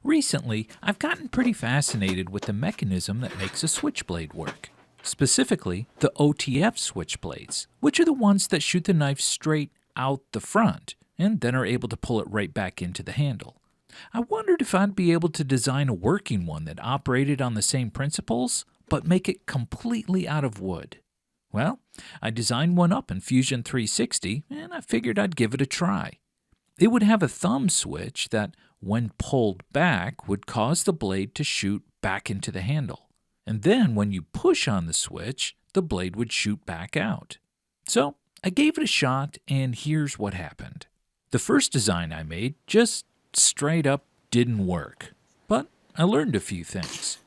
Recently, I've gotten pretty fascinated with the mechanism that makes a switchblade work. Specifically, the OTF switchblades, which are the ones that shoot the knife straight out the front and then are able to pull it right back into the handle. I wondered if I'd be able to design a working one that operated on the same principles, but make it completely out of wood. Well, I designed one up in Fusion 360, and I figured I'd give it a try. It would have a thumb switch that, when pulled back, would cause the blade to shoot back into the handle. And then when you push on the switch, the blade would shoot back out. So I gave it a shot, and here's what happened. The first design I made just straight up didn't work, but I learned a few things.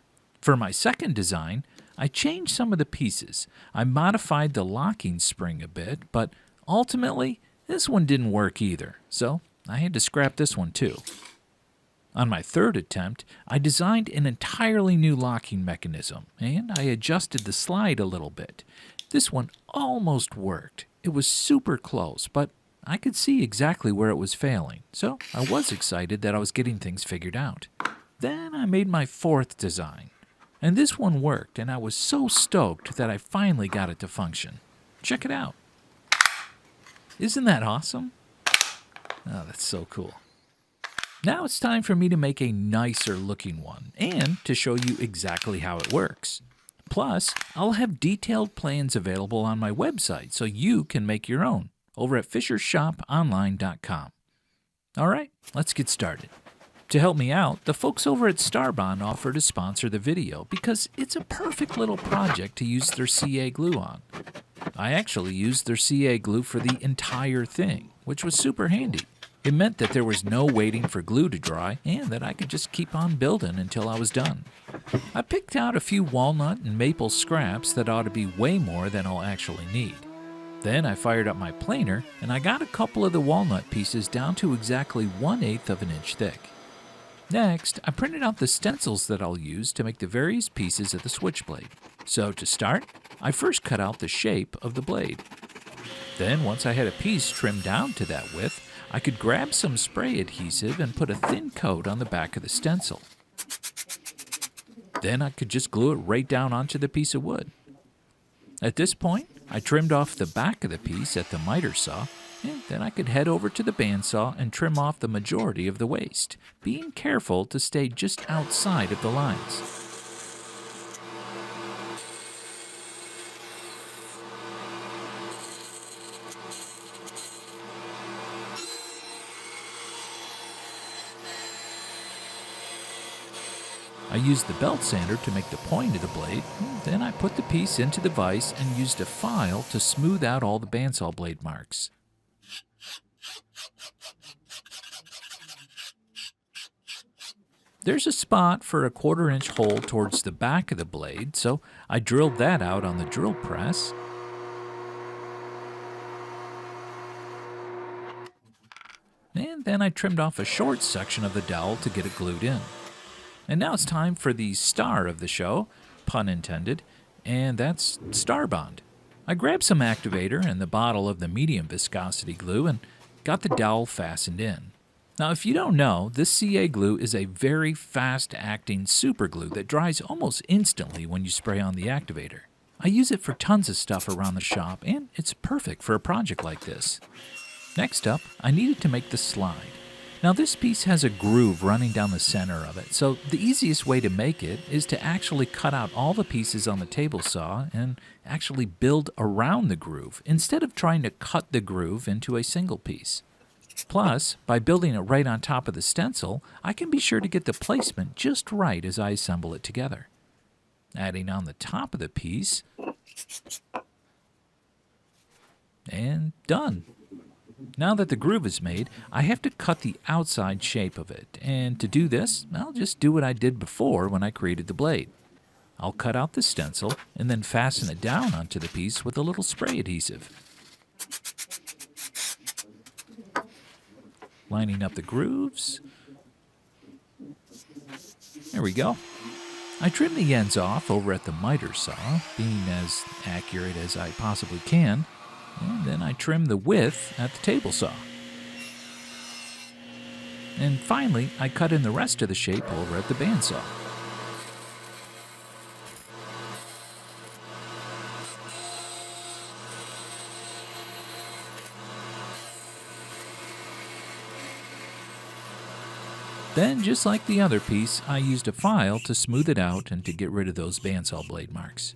For my second design, I changed some of the pieces. I modified the locking spring a bit, but ultimately, this one didn't work either, so I had to scrap this one too. On my third attempt, I designed an entirely new locking mechanism, and I adjusted the slide a little bit. This one almost worked. It was super close, but I could see exactly where it was failing, so I was excited that I was getting things figured out. Then I made my fourth design, and this one worked, and I was so stoked that I finally got it to function. Check it out. Isn't that awesome? Oh, that's so cool. Now it's time for me to make a nicer looking one and to show you exactly how it works. Plus, I'll have detailed plans available on my website so you can make your own over at FisherShopOnline.com. All right, let's get started. To help me out, the folks over at Starbond offered to sponsor the video because it's a perfect little project to use their CA glue on. I actually used their CA glue for the entire thing, which was super handy. It meant that there was no waiting for glue to dry and that I could just keep on building until I was done. I picked out a few walnut and maple scraps that ought to be way more than I'll actually need. Then I fired up my planer and I got a couple of the walnut pieces down to exactly 1/8 of an inch thick. Next, I printed out the stencils that I'll use to make the various pieces of the switchblade. So to start, I first cut out the shape of the blade. Then once I had a piece trimmed down to that width, I could grab some spray adhesive and put a thin coat on the back of the stencil. Then I could just glue it right down onto the piece of wood. At this point, I trimmed off the back of the piece at the miter saw, and then I could head over to the bandsaw and trim off the majority of the waste, being careful to stay just outside of the lines. I used the belt sander to make the point of the blade, then I put the piece into the vise and used a file to smooth out all the bandsaw blade marks. There's a spot for a 1/4 inch hole towards the back of the blade, so I drilled that out on the drill press. And then I trimmed off a short section of the dowel to get it glued in. And now it's time for the star of the show, pun intended, and that's Starbond. I grabbed some activator and the bottle of the medium viscosity glue and got the dowel fastened in. Now, if you don't know, this CA glue is a very fast-acting super glue that dries almost instantly when you spray on the activator. I use it for tons of stuff around the shop, and it's perfect for a project like this. Next up, I needed to make the slide. Now, this piece has a groove running down the center of it, so the easiest way to make it is to actually cut out all the pieces on the table saw and actually build around the groove instead of trying to cut the groove into a single piece. Plus, by building it right on top of the stencil, I can be sure to get the placement just right as I assemble it together. Adding on the top of the piece, and done. Now that the groove is made, I have to cut the outside shape of it, and to do this, I'll just do what I did before when I created the blade. I'll cut out the stencil and then fasten it down onto the piece with a little spray adhesive. Lining up the grooves. There we go. I trim the ends off over at the miter saw, being as accurate as I possibly can, and then I trim the width at the table saw. And finally, I cut in the rest of the shape over at the bandsaw. Then, just like the other piece, I used a file to smooth it out and to get rid of those bandsaw blade marks.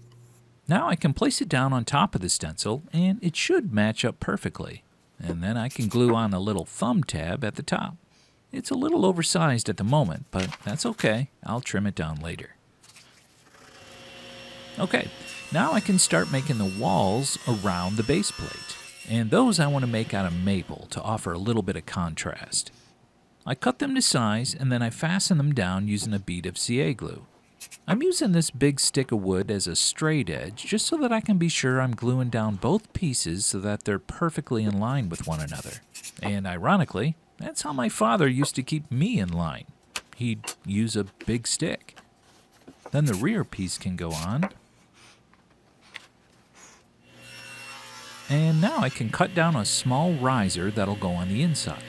Now I can place it down on top of the stencil, and it should match up perfectly. And then I can glue on a little thumb tab at the top. It's a little oversized at the moment, but that's okay. I'll trim it down later. Okay, now I can start making the walls around the base plate. And those I want to make out of maple to offer a little bit of contrast. I cut them to size, and then I fasten them down using a bead of CA glue. I'm using this big stick of wood as a straight edge just so that I can be sure I'm gluing down both pieces so that they're perfectly in line with one another. And ironically, that's how my father used to keep me in line. He'd use a big stick. Then the rear piece can go on. And now I can cut down a small riser that'll go on the inside.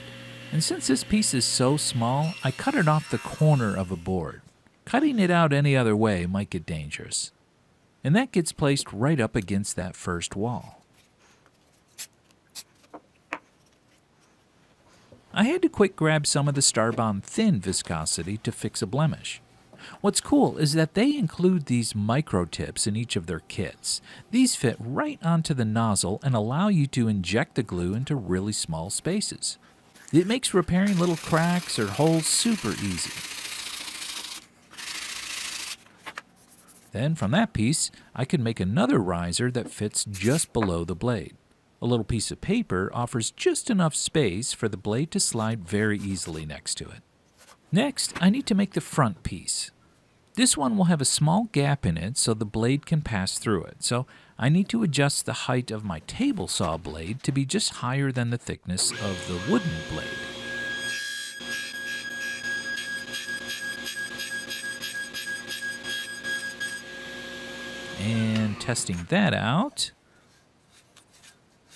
And since this piece is so small, I cut it off the corner of a board. Cutting it out any other way might get dangerous. And that gets placed right up against that first wall. I had to quick grab some of the Starbond thin viscosity to fix a blemish. What's cool is that they include these micro tips in each of their kits. These fit right onto the nozzle and allow you to inject the glue into really small spaces. It makes repairing little cracks or holes super easy. Then from that piece, I can make another riser that fits just below the blade. A little piece of paper offers just enough space for the blade to slide very easily next to it. Next, I need to make the front piece. This one will have a small gap in it so the blade can pass through it. So I need to adjust the height of my table saw blade to be just higher than the thickness of the wooden blade. And testing that out,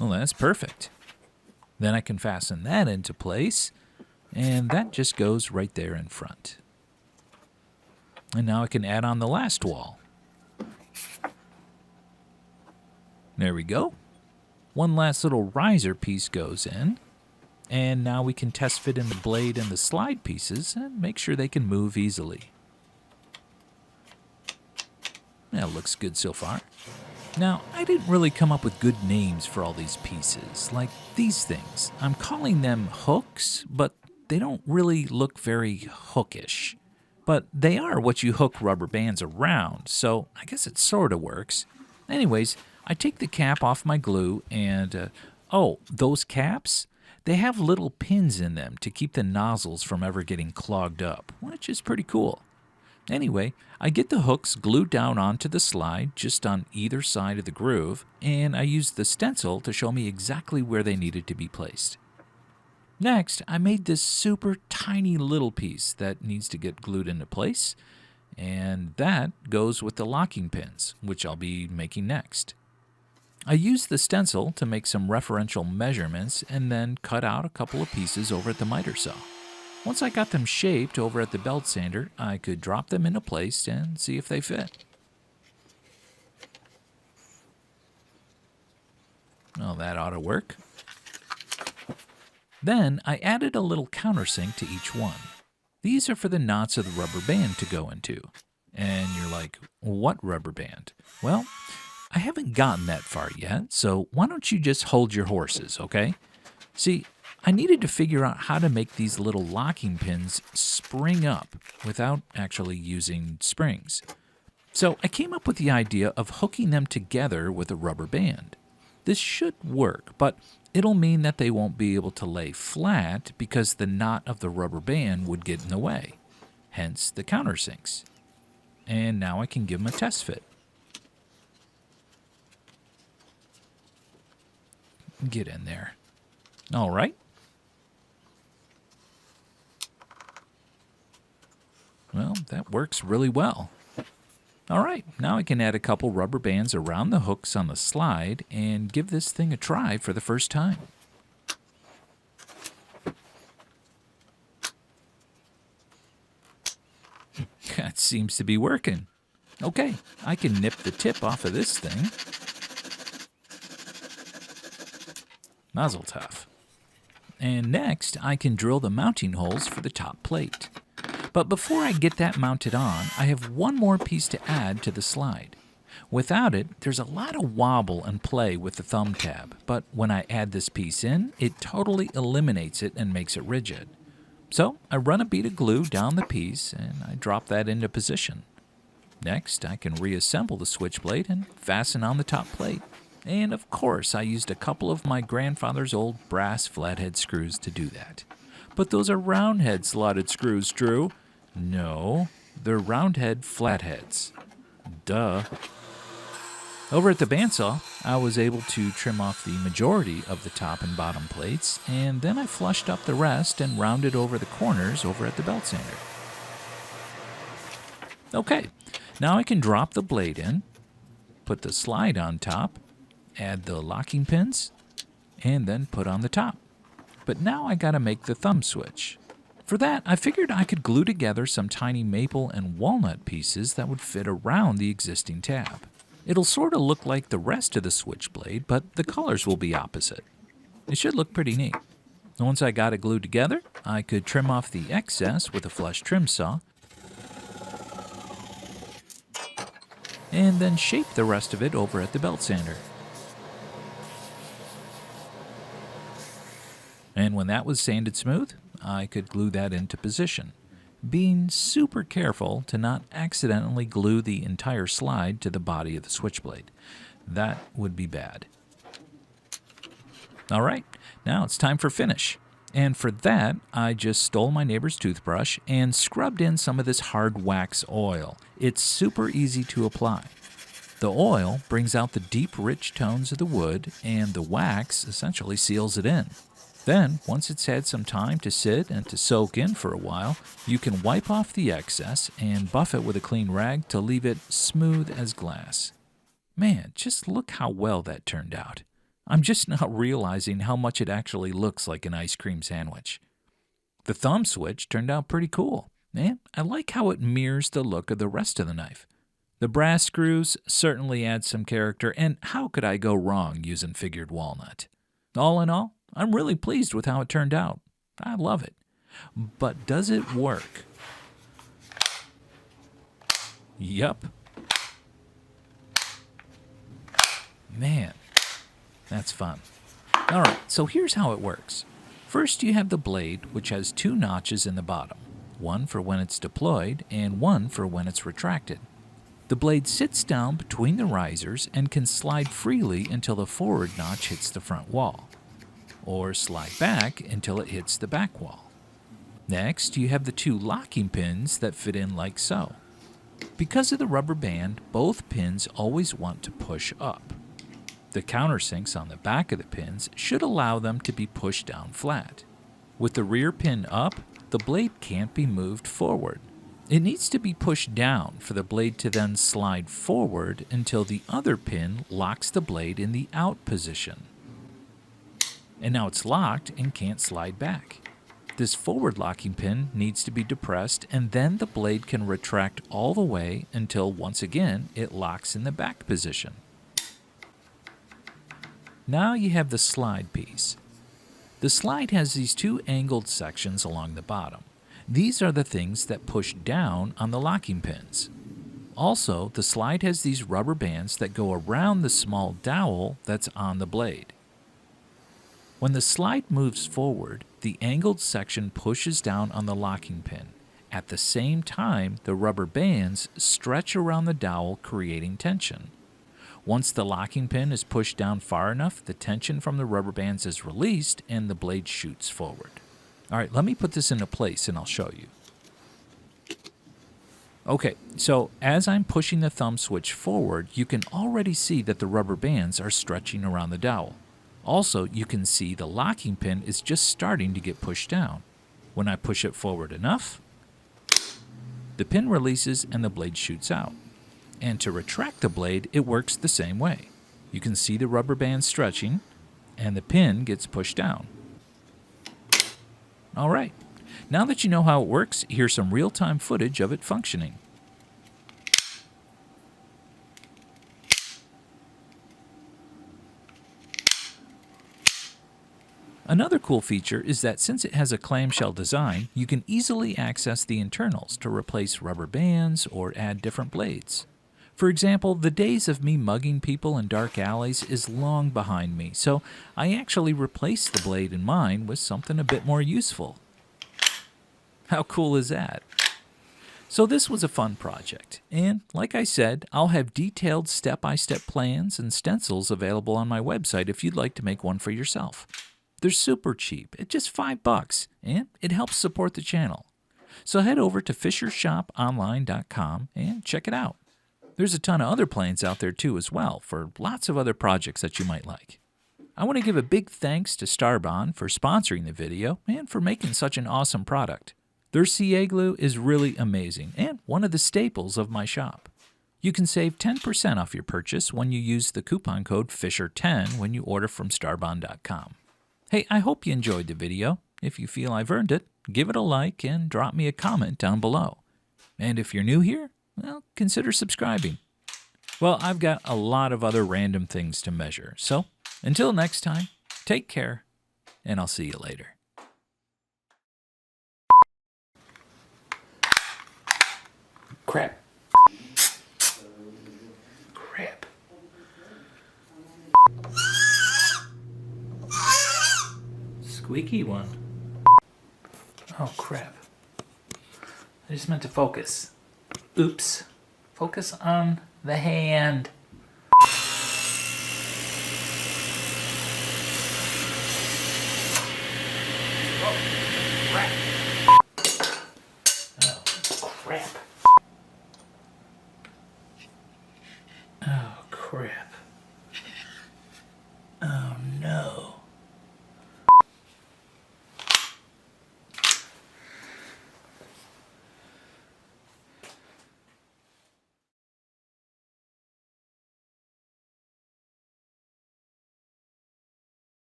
well, that's perfect. Then I can fasten that into place, and that just goes right there in front. And now I can add on the last wall. There we go. One last little riser piece goes in. And now we can test fit in the blade and the slide pieces and make sure they can move easily. That looks good so far. Now, I didn't really come up with good names for all these pieces, like these things. I'm calling them hooks, but they don't really look very hookish. But they are what you hook rubber bands around, so I guess it sort of works. Anyways, I take the cap off my glue and, those caps? They have little pins in them to keep the nozzles from ever getting clogged up, which is pretty cool. Anyway, I get the hooks glued down onto the slide just on either side of the groove, and I use the stencil to show me exactly where they needed to be placed. Next, I made this super tiny little piece that needs to get glued into place, and that goes with the locking pins, which I'll be making next. I used the stencil to make some referential measurements and then cut out a couple of pieces over at the miter saw. Once I got them shaped over at the belt sander, I could drop them into place and see if they fit. Well, that ought to work. Then I added a little countersink to each one. These are for the knots of the rubber band to go into. And you're like, what rubber band? Well, I haven't gotten that far yet, so why don't you just hold your horses, okay? See, I needed to figure out how to make these little locking pins spring up without actually using springs. So I came up with the idea of hooking them together with a rubber band. This should work, but it'll mean that they won't be able to lay flat because the knot of the rubber band would get in the way, hence the countersinks. And now I can give them a test fit. Get in there. All right. Well, that works really well. All right, now I can add a couple rubber bands around the hooks on the slide and give this thing a try for the first time. That seems to be working. Okay, I can nip the tip off of this thing. Mazel tov. And next, I can drill the mounting holes for the top plate. But before I get that mounted on, I have one more piece to add to the slide. Without it, there's a lot of wobble and play with the thumb tab, but when I add this piece in, it totally eliminates it and makes it rigid. So I run a bead of glue down the piece and I drop that into position. Next, I can reassemble the switchblade and fasten on the top plate. And of course, I used a couple of my grandfather's old brass flathead screws to do that. But those are roundhead slotted screws, Drew. No, they're roundhead flatheads. Duh. Over at the bandsaw, I was able to trim off the majority of the top and bottom plates, and then I flushed up the rest and rounded over the corners over at the belt sander. Okay, now I can drop the blade in, put the slide on top, add the locking pins, and then put on the top. But now I gotta make the thumb switch. For that, I figured I could glue together some tiny maple and walnut pieces that would fit around the existing tab. It'll sort of look like the rest of the switchblade, but the colors will be opposite. It should look pretty neat. Once I got it glued together, I could trim off the excess with a flush trim saw, and then shape the rest of it over at the belt sander. And when that was sanded smooth, I could glue that into position, being super careful to not accidentally glue the entire slide to the body of the switchblade. That would be bad. All right, now it's time for finish. And for that, I just stole my neighbor's toothbrush and scrubbed in some of this hard wax oil. It's super easy to apply. The oil brings out the deep, rich tones of the wood, and the wax essentially seals it in. Then, once it's had some time to sit and to soak in for a while, you can wipe off the excess and buff it with a clean rag to leave it smooth as glass. Man, just look how well that turned out. I'm just now realizing how much it actually looks like an ice cream sandwich. The thumb switch turned out pretty cool, and I like how it mirrors the look of the rest of the knife. The brass screws certainly add some character, and how could I go wrong using figured walnut? All in all, I'm really pleased with how it turned out. I love it. But does it work? Yup. Man, that's fun. All right, so here's how it works. First, you have the blade, which has two notches in the bottom, one for when it's deployed and one for when it's retracted. The blade sits down between the risers and can slide freely until the forward notch hits the front wall, or slide back until it hits the back wall. Next, you have the two locking pins that fit in like so. Because of the rubber band, both pins always want to push up. The countersinks on the back of the pins should allow them to be pushed down flat. With the rear pin up, the blade can't be moved forward. It needs to be pushed down for the blade to then slide forward until the other pin locks the blade in the out position. And now it's locked and can't slide back. This forward locking pin needs to be depressed, and then the blade can retract all the way until once again it locks in the back position. Now you have the slide piece. The slide has these two angled sections along the bottom. These are the things that push down on the locking pins. Also, the slide has these rubber bands that go around the small dowel that's on the blade. When the slide moves forward, the angled section pushes down on the locking pin. At the same time, the rubber bands stretch around the dowel, creating tension. Once the locking pin is pushed down far enough, the tension from the rubber bands is released and the blade shoots forward. All right, let me put this into place and I'll show you. Okay, so as I'm pushing the thumb switch forward, you can already see that the rubber bands are stretching around the dowel. Also, you can see the locking pin is just starting to get pushed down. When I push it forward enough, the pin releases and the blade shoots out. And to retract the blade, it works the same way. You can see the rubber band stretching, and the pin gets pushed down. All right, now that you know how it works, here's some real-time footage of it functioning. Another cool feature is that since it has a clamshell design, you can easily access the internals to replace rubber bands or add different blades. For example, the days of me mugging people in dark alleys is long behind me, so I actually replaced the blade in mine with something a bit more useful. How cool is that? So this was a fun project, and like I said, I'll have detailed step-by-step plans and stencils available on my website if you'd like to make one for yourself. They're super cheap, at just $5, and it helps support the channel. So head over to fishershoponline.com and check it out. There's a ton of other plans out there too as well for lots of other projects that you might like. I want to give a big thanks to Starbond for sponsoring the video and for making such an awesome product. Their CA glue is really amazing and one of the staples of my shop. You can save 10% off your purchase when you use the coupon code FISHER10 when you order from starbond.com. Hey, I hope you enjoyed the video. If you feel I've earned it, give it a like and drop me a comment down below. And if you're new here, well, consider subscribing. Well, I've got a lot of other random things to measure, so until next time, take care, and I'll see you later. Crap. Crap. Squeaky one. Oh, crap. I just meant to focus. Oops. Focus on the hand. Oh, crap. Oh, crap. Oh, crap.